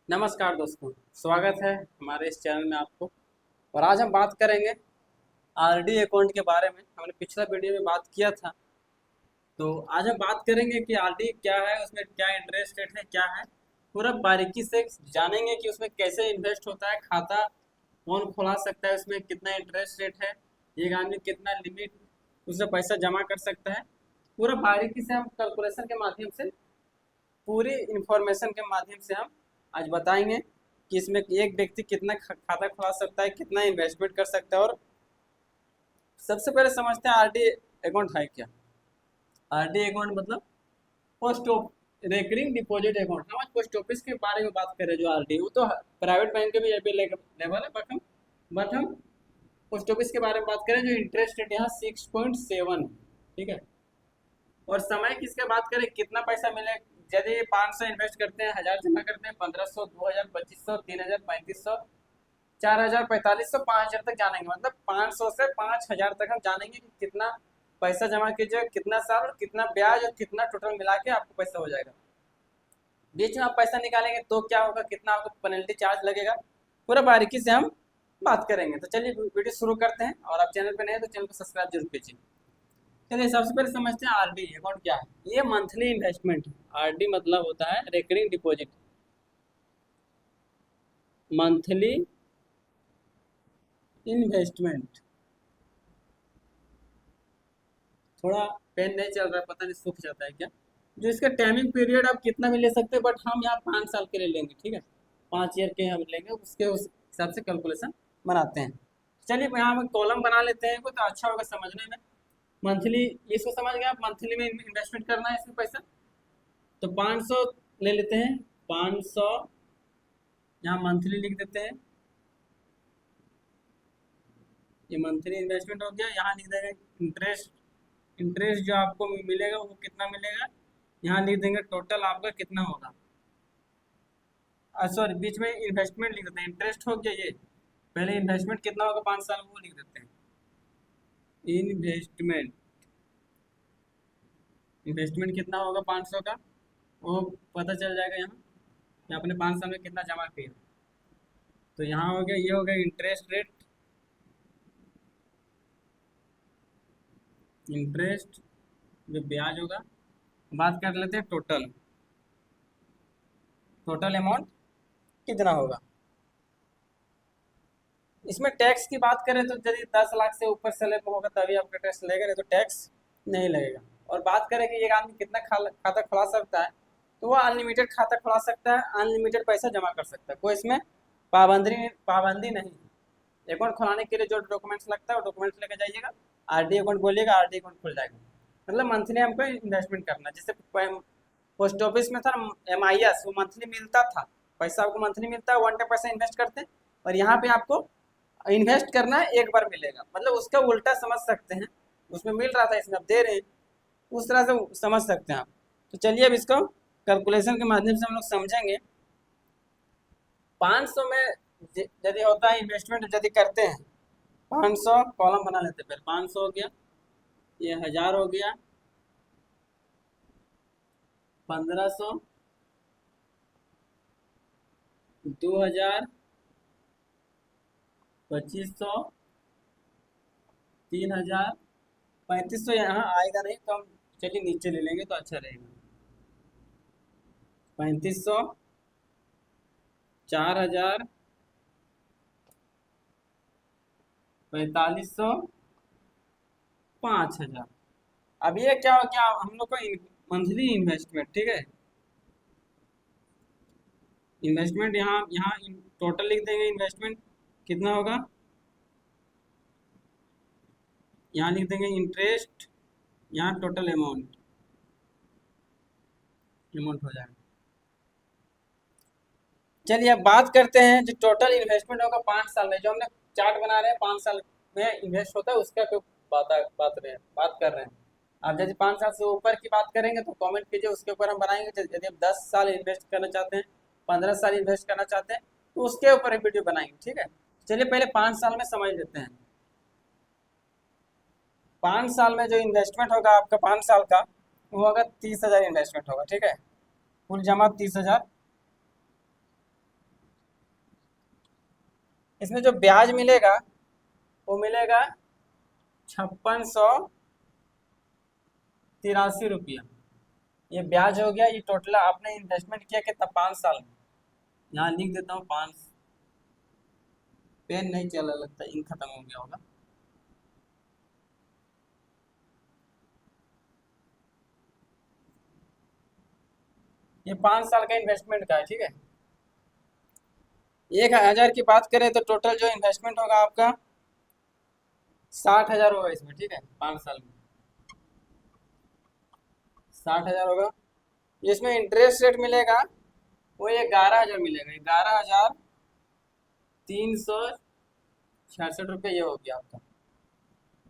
नमस्कार दोस्तों, स्वागत है हमारे इस चैनल में आपको। और आज हम बात करेंगे आरडी अकाउंट के बारे में। हमने पिछला वीडियो में बात किया था, तो आज हम बात करेंगे कि आरडी क्या है, उसमें क्या इंटरेस्ट रेट है, क्या है। पूरा बारीकी से जानेंगे कि उसमें कैसे इन्वेस्ट होता है, खाता कौन खुला सकता है, उसमें कितना इंटरेस्ट रेट है, एक आदमी कितना लिमिट उसमें पैसा जमा कर सकता है। पूरा बारीकी से हम कैलकुलेशन के माध्यम से, पूरी इंफॉर्मेशन के माध्यम से हम आज बताएंगे कि इसमें एक व्यक्ति कितना खाता खुला सकता है, कितना इन्वेस्टमेंट कर सकता है। और सबसे पहले समझते हैं आरडी अकाउंट है क्या। आरडी अकाउंट मतलब पोस्ट रेकरिंग डिपॉजिट अकाउंट। हम आज पोस्ट ऑफिस के बारे में बात कर रहे हैं। जो आरडी वो तो प्राइवेट बैंक के भी लेवल है, बट हम पोस्ट ऑफिस के बारे में बात करें। जो इंटरेस्ट रेट यहाँ 6.7, ठीक है। और समय की इसके बात करें कितना पैसा मिले, यदि 500 इन्वेस्ट करते हैं, 1000 जमा करते हैं, 1500, 2000, 2500, 3000, 3500, 4000, 4500, 5000 तक जानेंगे। मतलब 500 से 5000 तक हम जानेंगे कि कितना पैसा जमा कीजिए, कितना साल और कितना ब्याज और कितना टोटल मिला के आपको पैसा हो जाएगा। बीच में आप पैसा निकालेंगे तो क्या होगा, कितना आपको पेनल्टी चार्ज लगेगा, पूरा बारीकी से हम बात करेंगे। तो चलिए वीडियो शुरू करते हैं। और आप चैनल पे नए हैं तो चैनल को सब्सक्राइब जरूर कीजिए। चलिए सबसे पहले समझते हैं आरडी अकाउंट क्या है। ये मंथली इन्वेस्टमेंट है। आरडी मतलब होता है रेकरिंग डिपॉजिट, मंथली इन्वेस्टमेंट। थोड़ा पेन नहीं चल रहा है, पता नहीं सूख जाता है क्या। जो इसका टाइमिंग पीरियड आप कितना भी ले सकते हैं, बट हम यहाँ 5 साल के लिए लेंगे, ठीक है। 5 ईयर के हम लेंगे, उसके उस हिसाब से कैलकुलेशन बनाते हैं। चलिए यहाँ हम कॉलम बना लेते हैं, तो अच्छा होगा समझने में। मंथली, इसको समझ गए आप, मंथली में इन्वेस्टमेंट करना है इसमें पैसा। तो 500 ले लेते हैं, 500 यहाँ मंथली लिख देते हैं। ये मंथली इन्वेस्टमेंट हो गया। यहाँ लिख देंगे इंटरेस्ट। इंटरेस्ट जो आपको मिलेगा वो कितना मिलेगा, यहाँ लिख देंगे टोटल आपका कितना होगा। सॉरी, बीच में इन्वेस्टमेंट लिख देते हैं। इंटरेस्ट हो गया, ये पहले इन्वेस्टमेंट कितना होगा 5 साल में वो लिख देते हैं। इन्वेस्टमेंट, इन्वेस्टमेंट कितना होगा 500 का वो पता चल जाएगा यहाँ कि आपने 5 साल में कितना जमा किया। तो यहाँ हो गया, ये हो गया इंटरेस्ट रेट, इंटरेस्ट जो ब्याज होगा। बात कर लेते हैं टोटल, टोटल अमाउंट कितना होगा। इसमें टैक्स की बात करें तो यदि 10 लाख से ऊपर सैलरी होगा तभी आपका टैक्स लगेगा, नहीं तो टैक्स नहीं लगेगा। और बात करें कि एक आदमी कितना खाता खुला सकता है, तो वो अनलिमिटेड खाता खुला सकता है, अनलिमिटेड पैसा जमा कर सकता है। कोई इसमें पाबंदी नहीं है। अकाउंट खुलाने के लिए जो डॉक्यूमेंट्स लगता है वो डॉक्यूमेंट्स लेके जाइएगा। आरडी अकाउंट बोलिएगा, आरडी अकाउंट खुल जाएगा। मतलब मंथली हमको इन्वेस्टमेंट करना है। जैसे पोस्ट ऑफिस में था MIS, वो मंथली मिलता था, पैसा आपको मंथली मिलता है, वन टाइम पैसा इन्वेस्ट करते हैं। और यहाँ पे आपको इन्वेस्ट करना है, एक बार मिलेगा, मतलब उसका उल्टा समझ सकते हैं। उसमें मिल रहा था, इसमें आप दे रहे हैं, उस तरह से समझ सकते हैं आप। तो चलिए अब इसको कैलकुलेशन के माध्यम से हम लोग समझेंगे। 500 में यदि होता है इन्वेस्टमेंट, यदि करते हैं 500, कॉलम बना लेते हैं। फिर 500 हो गया, ये 1000 हो गया, 1500, 2000, 2500, 3000, 3500। यहाँ आएगा नहीं तो हम चलिए नीचे ले लेंगे तो अच्छा रहेगा। 3500, 4000, 4500, 5000। अब ये क्या हो गया हम लोग का मंथली इन्वेस्टमेंट, ठीक है। इन्वेस्टमेंट यहाँ यहाँ टोटल लिख देंगे, इन्वेस्टमेंट कितना होगा, यहाँ लिख देंगे इंटरेस्ट, यहाँ टोटल अमाउंट अमाउंट हो जाएगा। चलिए अब बात करते हैं जो टोटल इन्वेस्टमेंट होगा 5 साल में। जो हमने चार्ट बना रहे हैं 5 साल में इन्वेस्ट होता है, उसका कोई बात कर रहे हैं। आप यदि 5 साल से ऊपर की बात करेंगे तो कमेंट कीजिए, उसके ऊपर हम बनाएंगे। यदि आप 10 साल इन्वेस्ट करना चाहते हैं, 15 साल इन्वेस्ट करना चाहते हैं, तो उसके ऊपर एक वीडियो बनाएंगे, ठीक है। चलिए पहले 5 साल में समझ लेते हैं। 5 साल में जो इन्वेस्टमेंट होगा आपका 5 साल का, वो होगा 30,000 इन्वेस्टमेंट होगा, ठीक है। कुल जमा 30,000। इसमें जो ब्याज मिलेगा वो मिलेगा 5683 रुपया। ये ब्याज हो गया। ये टोटल आपने इन्वेस्टमेंट किया कितना, 5 साल में। यहाँ लिख देता हूँ 5। पेन नहीं चला, लगता है इंक खत्म हो गया होगा। ये 5 साल का इन्वेस्टमेंट का है, ठीक है। 1,000 की बात करें तो टोटल जो इन्वेस्टमेंट होगा आपका 60,000 होगा इसमें, ठीक है। 5 साल में 60,000 होगा। इसमें इंटरेस्ट रेट मिलेगा वो 11,000 मिलेगा। 11,366 रुपये ये हो गया आपका।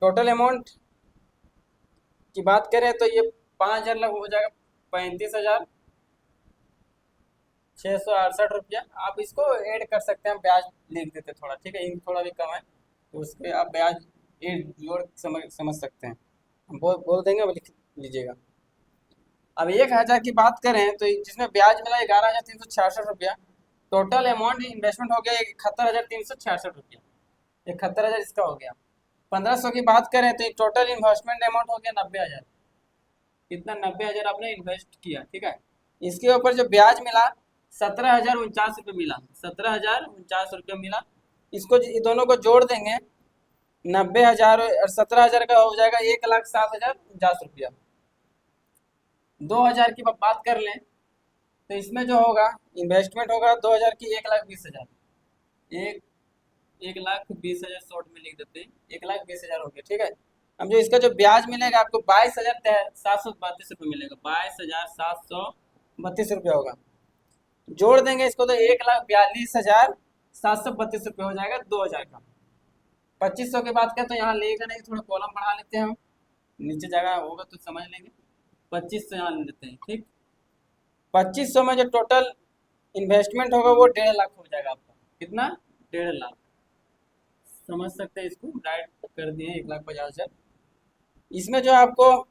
टोटल अमाउंट की बात करें तो ये 5,000 लग हो जाएगा 35,668 रुपया। आप इसको ऐड कर सकते हैं, ब्याज लिख देते थोड़ा, ठीक है। थोड़ा भी कम है तो उसके आप ब्याज ऐड जोड़ समझ सकते हैं। हम बोल देंगे, वो लिख लीजिएगा। अब 1,000 की बात करें तो जिसमें ब्याज मिला 11,366 रुपया। टोटल अमाउंट इन्वेस्टमेंट हो गया 71,366 रुपया। 71,000 इसका हो गया। 1,500 की बात करें तो टोटल इन्वेस्टमेंट अमाउंट हो गया 90,000। कितना, 90,000 आपने इन्वेस्ट किया, ठीक है। इसके ऊपर जो ब्याज मिला 17,049 रुपये मिला। 17,049 रुपये मिला। इसको ये दोनों को जोड़ देंगे, 90,000 और 17,000 का हो जाएगा 1,07,049 रुपया। 2,000 की बात कर लें तो इसमें जो होगा इन्वेस्टमेंट होगा 2,000 की 1,20,000। एक 1,20,000 शॉर्ट में लिख देते हैं, 1,20,000 हो गया, ठीक है। अब जो इसका जो ब्याज मिलेगा आपको 22,732 रुपये मिलेगा। 22,732 रुपये होगा। जोड़ देंगे इसको तो 1,42,732 रुपये हो जाएगा 2,000 का। 2,500 की बात करें तो यहाँ लेगा नहीं, थोड़ा कॉलम बढ़ा लेते हैं हम, नीचे जगह होगा तो समझ लेंगे। 2,500 यहाँ ले लेते हैं, ठीक। 2,500 में जो टोटल इन्वेस्टमेंट होगा वो 1,50,000 हो जाएगा आपका। कितना, 1,50,000। समझ सकते हैं, इसको डायरेक्ट कर दिए 1,50,000। इसमें जो आपको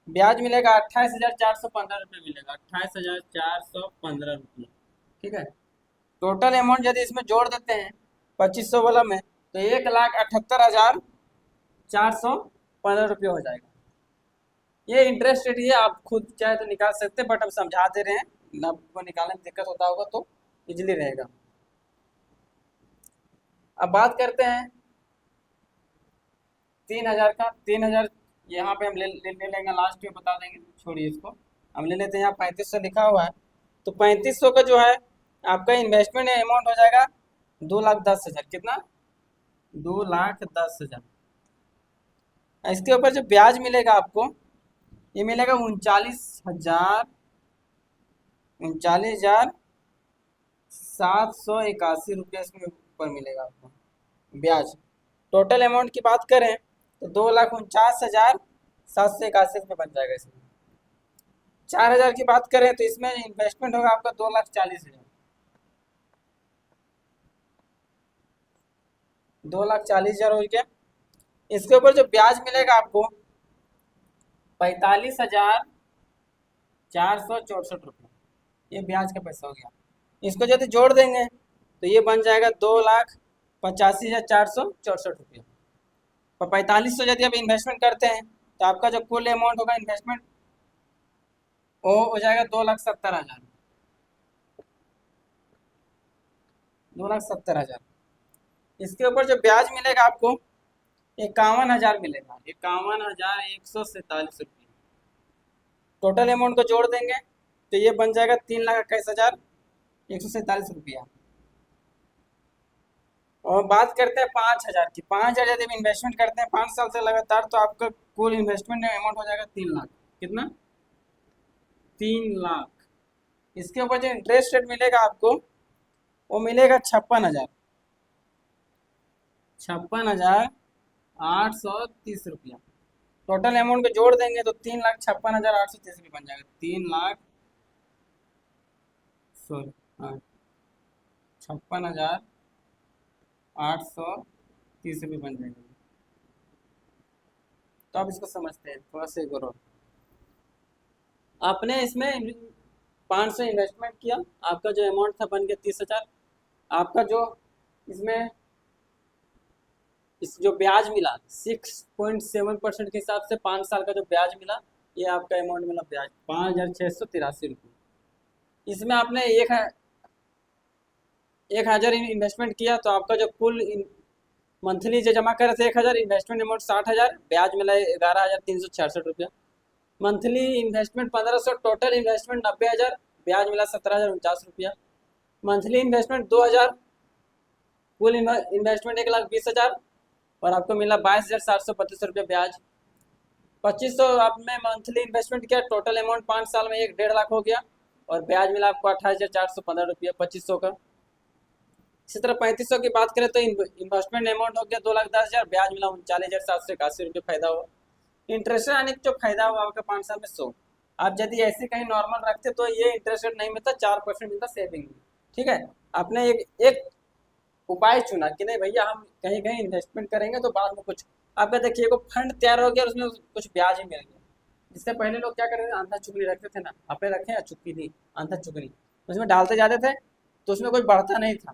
ब्याज मिलेगा 28,415 रुपये मिलेगा। 28,415 रुपये, ठीक है। टोटल अमाउंट यदि इसमें जोड़ देते हैं 2,500 वाला में तो 1,78,415 रुपये हो जाएगा। ये इंटरेस्ट रेट है, आप खुद चाहे तो निकाल सकते हैं, बट हम समझा दे रहे हैं ना, आपको निकालने में दिक्कत होता होगा तो इजीली रहेगा। अब बात करते हैं 3,000 का। 3,000 यहाँ पे हम ले लेंगे, लास्ट में बता देंगे, छोड़िए इसको। हम ले लेते हैं, यहाँ 3,500 लिखा हुआ है तो 3,500 का जो है आपका इन्वेस्टमेंट अमाउंट हो जाएगा 2,10,000। कितना, 2,10,000। इसके ऊपर जो ब्याज मिलेगा आपको ये मिलेगा 39,781 रुपये इसमें ऊपर मिलेगा आपको ब्याज। टोटल अमाउंट की बात करें तो 2,49,781 रुपये बन जाएगा इसमें। 4,000 की बात करें तो इसमें इन्वेस्टमेंट होगा आपका 2,40,000। 2,40,000 हो गया। इसके ऊपर जो ब्याज मिलेगा आपको 45,464 रुपये, ये ब्याज का पैसा हो गया। इसको यदि जोड़ देंगे तो ये बन जाएगा 2,85,464 रुपये। और 4,500 यदि आप इन्वेस्टमेंट करते हैं तो आपका जो कुल अमाउंट होगा इन्वेस्टमेंट वो हो जाएगा 2,70,000। 2,70,000। इसके ऊपर जो ब्याज मिलेगा आपको 51,000 मिलेगा। 51,147 रुपये। टोटल अमाउंट को जोड़ देंगे तो ये बन जाएगा 3,21,147 रुपया। और बात करते हैं 5,000 की। 5,000 यदि हम इन्वेस्टमेंट करते हैं 5 साल से लगातार तो आपका कुल इन्वेस्टमेंट अमाउंट हो जाएगा 3,00,000। कितना, 3,00,000। इसके ऊपर जो इंटरेस्ट रेट मिलेगा आपको वो मिलेगा 56,000। 56,830 रुपया। टोटल अमाउंट को जोड़ देंगे तो 3,56,830 रुपये बन जाएगा। 3,00,000 सॉरी, हाँ, 56,830 रुपये बन जाएगा। तो आप इसको समझते हैं, थोड़ा सा करो। आपने इसमें 500 इन्वेस्टमेंट किया, आपका जो अमाउंट था बन गया 30,000। आपका जो इसमें इस जो ब्याज मिला 6.7% के हिसाब से 5 साल का जो ब्याज मिला, ये आपका अमाउंट मिला ब्याज 5,683 रुपये। इसमें आपने 1,000 इन्वेस्टमेंट किया तो आपका जो कुल मंथली जो जमा करे थे 1,000, इन्वेस्टमेंट अमाउंट 60,000, ब्याज मिला 11,366 रुपया। मंथली इन्वेस्टमेंट 1,500, टोटल इन्वेस्टमेंट 90,000, ब्याज मिला 17,049 रुपया। मंथली इन्वेस्टमेंट 2,000, कुल इन्वेस्टमेंट 1,20,000 और आपको मिला 22,732 रुपया ब्याज। 2,500 आपने मंथली इन्वेस्टमेंट किया, टोटल अमाउंट 5 साल में 1,50,000 हो गया और ब्याज मिला आपको 28,415 रुपया 2,500 का। इसी तरह 3,500 की बात करें तो इन्वेस्टमेंट अमाउंट हो गया 2,10,000, ब्याज मिला 39,781 रुपये फायदा हुआ। इंटरेस्ट यानी जो फायदा हुआ आपका 5 साल में 100। आप यदि ऐसे कहीं नॉर्मल रखते तो ये इंटरेस्ट रेट नहीं मिलता, 4% मिलता सेविंग में। ठीक है, आपने एक उपाय चुना कि नहीं भैया हम कहीं कहीं इन्वेस्टमेंट करेंगे तो बाद में कुछ, आपका देखिए को फंड तैयार हो गया और उसमें कुछ ब्याज ही मिल गया। जिससे पहले लोग क्या करते थे, आंधा चुगली रखते थे ना, आपने रखे या चुक्की थी, आंधा चुगली उसमें डालते जाते थे तो उसमें कोई बढ़ता नहीं था।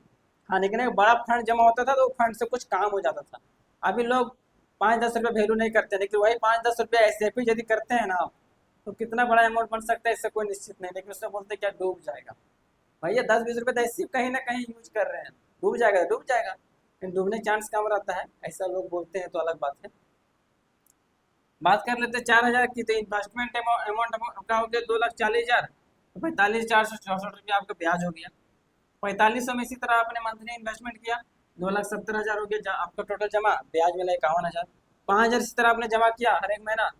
हाँ, लेकिन एक बड़ा फंड जमा होता था तो फंड से कुछ काम हो जाता था। अभी लोग 5-10 रुपये वैल्यू नहीं करते, लेकिन वही 5-10 रुपये SIP यदि करते हैं ना आप, तो कितना बड़ा अमाउंट बन सकता है इससे कोई निश्चित नहीं। लेकिन उससे बोलते क्या डूब जाएगा भैया, 10-20 रुपये तो SIP कहीं ना कहीं यूज कर रहे हैं, डूब जाएगा तो डूब जाएगा, लेकिन डूबने चांस कम रहता है, ऐसा लोग बोलते हैं तो अलग बात है। बात कर लेते हैं 4,000 की, तो इन्वेस्टमेंट अमाउंट का हो गया 2,40,000, तो 45,464 रुपया आपका ब्याज हो गया। 4,500 में इसी तरह आपने मंथली इन्वेस्टमेंट किया, 2,70,000 हो गया आपका टोटल जमा, ब्याज मिला 51,000। 5,000 इसी तरह आपने जमा किया हर एक महीना,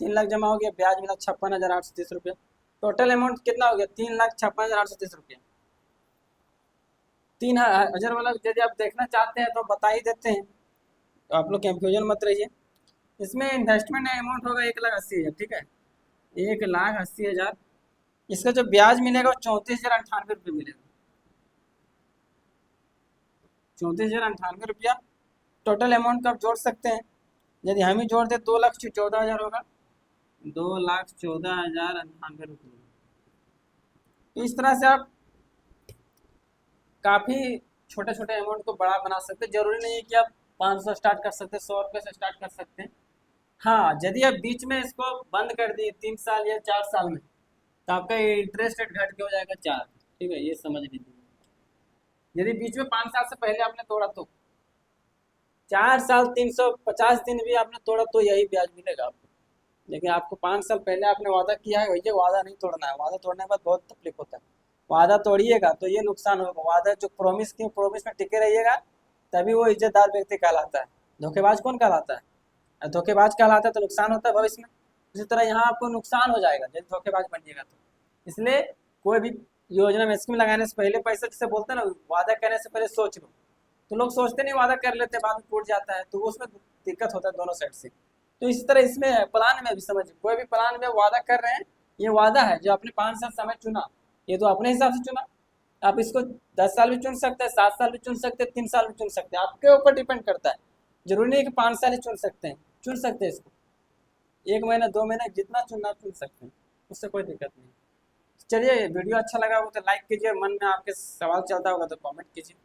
3 लाख जमा हो गया, ब्याज मिला 56,830 रुपया। टोटल अमाउंट कितना हो गया 3,56,830 रुपया। 3,000 वाला यदि आप देखना चाहते हैं तो बता ही देते हैं, तो आप लोग कंफ्यूजन मत रहिए। इसमें इन्वेस्टमेंट अमाउंट होगा 1,80,000, ठीक है, 1,80,000। इसका जो ब्याज मिलेगा वो 34,098 रुपये मिलेगा, 34,098 रुपया। टोटल अमाउंट का आप जोड़ सकते हैं, यदि हम ही जोड़ दे 2,14,000 होगा, 2,14,098 रुपये। तो इस तरह से आप काफ़ी छोटे छोटे अमाउंट को बड़ा बना सकते हैं। जरूरी नहीं है कि आप 500 स्टार्ट कर सकते हैं, 100 रुपये से स्टार्ट कर सकते हैं। हाँ, यदि आप बीच में इसको बंद कर दिए 3 साल या 4 साल में, तो आपका इंटरेस्ट रेट घट के हो जाएगा 4। ठीक है, ये समझ लीजिए। यदि बीच में 5 साल से पहले आपने तोड़ा तो 4 साल 350 दिन भी आपने तोड़ा तो यही ब्याज मिलेगा आपको। लेकिन आपको 5 साल पहले आपने वादा किया है, भैया वादा नहीं तोड़ना है। वादा तोड़ने के बाद बहुत तकलीफ होता है। वादा तोड़िएगा तो ये नुकसान होगा। वादा जो प्रॉमिस की प्रॉमिस में टिके रहिएगा, तभी वो इज्जतदार व्यक्ति कहलाता है। धोखेबाज कौन कहलाता है? धोखेबाज कहलाता है तो नुकसान होता है भविष्य में। इसी तरह यहाँ आपको नुकसान हो जाएगा यदि धोखेबाज बनिएगा तो। इसलिए कोई भी योजना में स्कीम लगाने से पहले, पैसा जिसे बोलते हैं ना, वादा करने से पहले सोच लो। तो लोग सोचते नहीं, वादा कर लेते हैं, बाद में टूट जाता है, तो उसमें दिक्कत होता है दोनों साइड से। तो इसी तरह इसमें प्लान में भी समझिए, कोई भी प्लान में वादा कर रहे हैं, ये वादा है जो आपने 5 साल समय चुना, ये तो अपने हिसाब से चुना। आप इसको 10 साल भी चुन सकते हैं, 7 साल भी चुन सकते हैं, 3 साल भी चुन सकते हैं, आपके ऊपर डिपेंड करता है। जरूरी नहीं कि 5 साल ही चुन सकते हैं, चुन सकते हैं इसको 1 महीना 2 महीना जितना चुनना चुन सकते हैं, उससे कोई दिक्कत नहीं। चलिए, वीडियो अच्छा लगा हो तो लाइक कीजिए, मन में आपके सवाल चलता होगा तो कमेंट कीजिए।